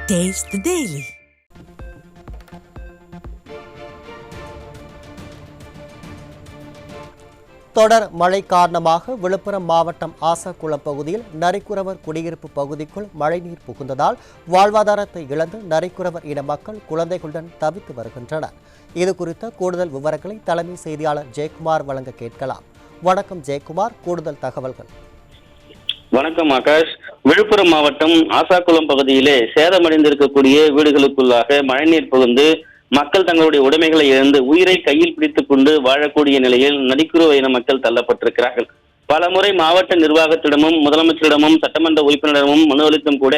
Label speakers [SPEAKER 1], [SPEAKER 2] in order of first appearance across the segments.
[SPEAKER 1] Taste the Daily.
[SPEAKER 2] தொடர் மழை காரணமாக விழுப்புரம் மாவட்டம் ஆசாக்குளம் பகுதியில் நரிக்குறவர் குடியிருப்பு பகுதிக்குள் மழைநீர் புகுந்ததால் வாழ்வாதாரத்தை இழந்து நரிக்குறவர் இன மக்கள் குழந்தைகளுடன் தவித்து வருகின்றனர். இது குறித்த கூடுதல் விவரங்களை தலைமை செய்தியாளர் ஜெயக்குமார் வழங்க கேட்கலாம். வணக்கம் ஜெயக்குமார், கூடுதல் தகவல்கள்.
[SPEAKER 3] வணக்கம் ஆகாஷ். விழுப்புரம் மாவட்டம் ஆசாக்குளம் பகுதியிலே சேதமடைந்திருக்கக்கூடிய வீடுகளுக்குள்ளாக மழைநீர் புகுந்து மக்கள் தங்களுடைய உடைமைகளை இழந்து உயிரை கையில் பிடித்துக் கொண்டு வாழக்கூடிய நிலையில் நரிக்குறவ இன மக்கள் தள்ளப்பட்டிருக்கிறார்கள். பலமுறை மாவட்ட நிர்வாகத்திடமும் முதலமைச்சரிடமும் சட்டமன்ற உறுப்பினரிடமும் மனு அளித்தும் கூட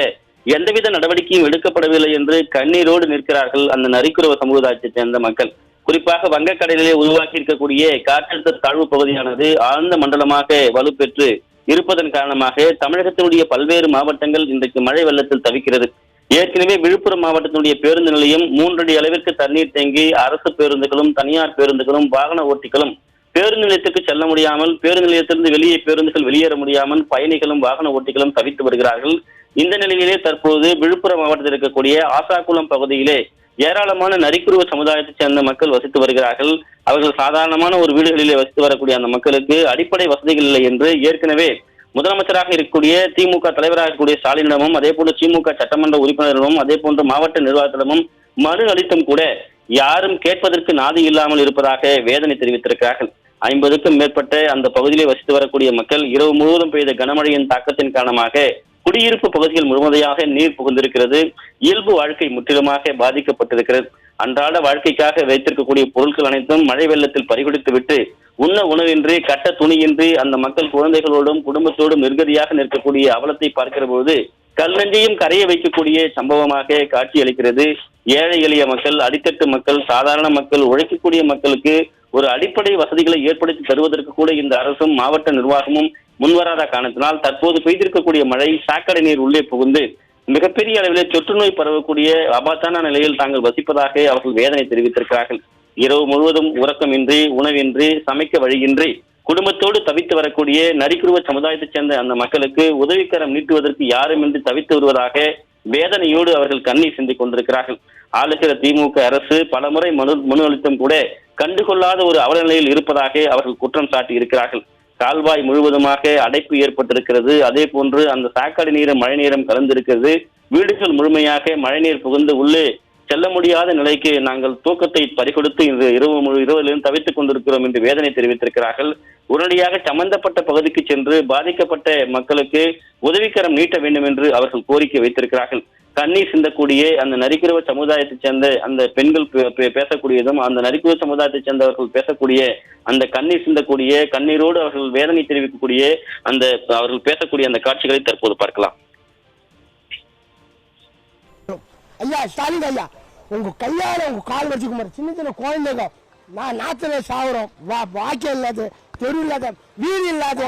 [SPEAKER 3] எந்தவித நடவடிக்கையும் எடுக்கப்படவில்லை என்று கண்ணீரோடு நிற்கிறார்கள் அந்த நரிக்குறவ சமுதாயத்தைச் சேர்ந்த மக்கள். குறிப்பாக வங்கக்கடலிலே உருவாக்கி இருக்கக்கூடிய காற்றழுத்த தாழ்வு பகுதியானது ஆழ்ந்த மண்டலமாக வலுப்பெற்று இருப்பதன் காரணமாக தமிழகத்தினுடைய பல்வேறு மாவட்டங்கள் இன்றைக்கு மழை வெள்ளத்தில் தவிக்கிறது. ஏற்கனவே விழுப்புரம் மாவட்டத்தினுடைய பேருந்து நிலையம் 3 அடி அளவிற்கு தண்ணீர் தேங்கி அரசு பேருந்துகளும் தனியார் பேருந்துகளும் வாகன ஓட்டிகளும் பேருந்து நிலையத்துக்கு செல்ல முடியாமல், பேருந்து நிலையத்திலிருந்து வெளியே பேருந்துகள் வெளியேற முடியாமல் பயணிகளும் வாகன ஓட்டிகளும் தவித்து வருகிறார்கள். இந்த நிலையிலே தற்போது விழுப்புரம் மாவட்டத்தில் இருக்கக்கூடிய ஆசாக்குளம் பகுதியிலே ஏராளமான நரிக்குறவ சமுதாயத்தைச் சேர்ந்த மக்கள் வசித்து வருகிறார்கள். அவர்கள் சாதாரணமான ஒரு வீடுகளிலே வசித்து வரக்கூடிய அந்த மக்களுக்கு அடிப்படை வசதிகள் இல்லை என்று ஏற்கனவே முதலமைச்சராக இருக்கக்கூடிய திமுக தலைவராக இருக்கக்கூடிய ஸ்டாலினிடமும் அதே போன்று திமுக சட்டமன்ற உறுப்பினரிடமும் அதே போன்று மாவட்ட நிர்வாகத்திடமும் மனு அளித்தும் கூட யாரும் கேட்பதற்கு நாதி இல்லாமல் இருப்பதாக வேதனை தெரிவித்திருக்கிறார்கள். 50க்கும் மேற்பட்ட அந்த பகுதியிலே வசித்து வரக்கூடிய மக்கள் இரவு முழுவதும் பெய்த கனமழையின் தாக்கத்தின் காரணமாக குடியிருப்பு பகுதிகள் முழுவதையாக நீர் புகுந்திருக்கிறது. இயல்பு வாழ்க்கை முற்றிலுமாக பாதிக்கப்பட்டிருக்கிறது. அன்றாட வாழ்க்கைக்காக வைத்திருக்கக்கூடிய பொருட்கள் அனைத்தும் மழை வெள்ளத்தில் பறிகொடுத்து விட்டு உண்ண உணவின்றி கட்ட துணியின்றி அந்த மக்கள் குழந்தைகளோடும் குடும்பத்தோடும் நிர்கதியாக நிற்கக்கூடிய அவலத்தை பார்க்கிற போது கல்நெஞ்சையும் கரைய வைக்கக்கூடிய சம்பவமாக காட்சியளிக்கிறது. ஏழை எளிய மக்கள், அடித்தட்டு மக்கள், சாதாரண மக்கள், உழைக்கக்கூடிய மக்களுக்கு ஒரு அடிப்படை வசதிகளை ஏற்படுத்தி தருவதற்கு கூட இந்த அரசும் மாவட்ட நிர்வாகமும் முன்வராத காரணத்தினால் தற்போது பெய்திருக்கக்கூடிய மழை சாக்கடை நீர் உள்ளே புகுந்து மிகப்பெரிய அளவிலே தொற்று நோய் பரவக்கூடிய ஆபத்தான நிலையில் தாங்கள் வசிப்பதாக அவர்கள் வேதனை தெரிவித்திருக்கிறார்கள். இரவு முழுவதும் உறக்கமின்றி, உணவின்றி, சமைக்க வழியின்றி குடும்பத்தோடு தவித்து வரக்கூடிய நரிக்குறவ சமுதாயத்தைச் சேர்ந்த அந்த மக்களுக்கு உதவிக்கரம் நீட்டுவதற்கு யாருமின்றி தவித்து வருவதாக வேதனையோடு அவர்கள் கண்ணீர் சிந்திக் கொண்டிருக்கிறார்கள். ஆளுகிற திமுக அரசு பலமுறை மனு அளித்தும் கூட கண்டுகொள்ளாத ஒரு அவல நிலையில் இருப்பதாக அவர்கள் குற்றம் சாட்டி இருக்கிறார்கள். கால்வாய் முழுவதுமாக அடைப்பு ஏற்பட்டிருக்கிறது. அதே போன்று அந்த சாக்கடை நீரும் மழை நீரும் கலந்திருக்கிறது. வீடுகள் முழுமையாக மழைநீர் புகுந்து உள்ளே செல்ல முடியாத நிலைக்கு நாங்கள் தூக்கத்தை பறிகொடுத்து இந்த இரவிலிருந்து தவித்துக் கொண்டிருக்கிறோம் என்று வேதனை தெரிவித்திருக்கிறார்கள். உடனடியாக சம்பந்தப்பட்ட பகுதிக்கு சென்று பாதிக்கப்பட்ட மக்களுக்கு உதவிக்கரம் நீட்ட வேண்டும் என்று அவர்கள் கோரிக்கை வைத்திருக்கிறார்கள். கண்ணீர் சிந்தக்கூடிய அந்த நரிக்குறவ சமுதாயத்தைச் சேர்ந்த அந்த பெண்கள் பேசக்கூடியதும் அந்த நரிக்குறவ சமுதாயத்தைச் சேர்ந்தவர்கள் பேசக்கூடிய அந்த கண்ணீர் சிந்தக்கூடிய கண்ணீரோடு அவர்கள் வேதனை தெரிவிக்கக்கூடிய அந்த அவர்கள் பேசக்கூடிய அந்த காட்சிகளை தற்போது பார்க்கலாம்.
[SPEAKER 4] ஐயா ஸ்டாலின் ஐயா, உங்க கையால உங்க கால் வச்சுக்க சின்ன சின்ன குழந்தைங்க நான் நாத்துல சாகுறோம். வாக்கியம் இல்லாத, தெரு இல்லாத, வீடு இல்லாத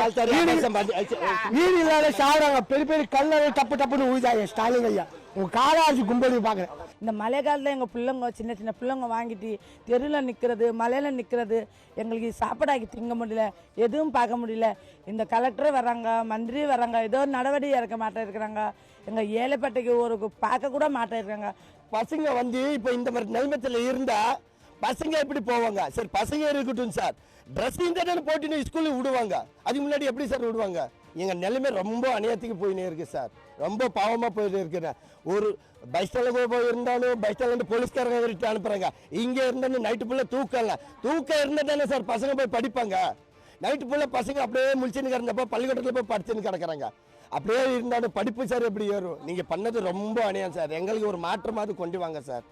[SPEAKER 4] சாகுறாங்க. பெரிய பெரிய கல்ல டப்பு டப்புன்னு உழுதாங்க. ஸ்டாலின் ஐயா, உங்க காலாச்சு கும்படி பாக்குறேன்.
[SPEAKER 5] இந்த மழை காலத்தில் எங்கள் பிள்ளைங்க சின்ன சின்ன பிள்ளைங்க வாங்கிட்டு தெருவில் நிற்கிறது, மலையில் நிற்கிறது, எங்களுக்கு சாப்பாடாக்கி திங்க முடியல, எதுவும் பார்க்க முடியல. இந்த கலெக்டரே வர்றாங்க, மந்திரி வர்றாங்க, ஏதோ நடவடிக்கை இறக்க மாட்டே இருக்கிறாங்க. எங்கள் ஏழைப்பட்டைக்கு ஒரு பார்க்க கூட மாட்டே இருக்காங்க.
[SPEAKER 4] பசங்க வந்து இப்போ இந்த மாதிரி நிலைமத்தில் இருந்தா பசங்க எப்படி போவாங்க? சரி, பசங்க இருக்கட்டும் சார், ட்ரெஸ் இந்த போட்டு ஸ்கூலுக்கு விடுவாங்க. அதுக்கு முன்னாடி எப்படி சார் விடுவாங்க? எங்கள் நிலைமை ரொம்ப அநியாயத்துக்கு போயினே இருக்கு சார். ரொம்ப பாவமாக போயிட்டு இருக்கிறேன். ஒரு பஸ் ஸ்டாண்டில் போய் இருந்தாலும் பஸ் ஸ்டாண்ட் போலீஸ்காரங்க விட்டு அனுப்புறாங்க. இங்கே இருந்தாலும் நைட்டு ஃபுல்லாக தூக்கம் இருந்தால் தானே சார் பசங்க போய் படிப்பாங்க. நைட்டு ஃபுல்லாக பசங்க அப்படியே முழிச்சுன்னு கிடந்தப்போ பள்ளிக்கூடத்தில் போய் படிச்சுன்னு கிடக்குறாங்க. அப்படியே இருந்தாலும் படிப்பு சார் எப்படி ஏறும்? நீங்கள் பண்ணது ரொம்ப அநியாயம் சார். எங்களுக்கு ஒரு மாற்றமாவது கொண்டு வாங்க சார்.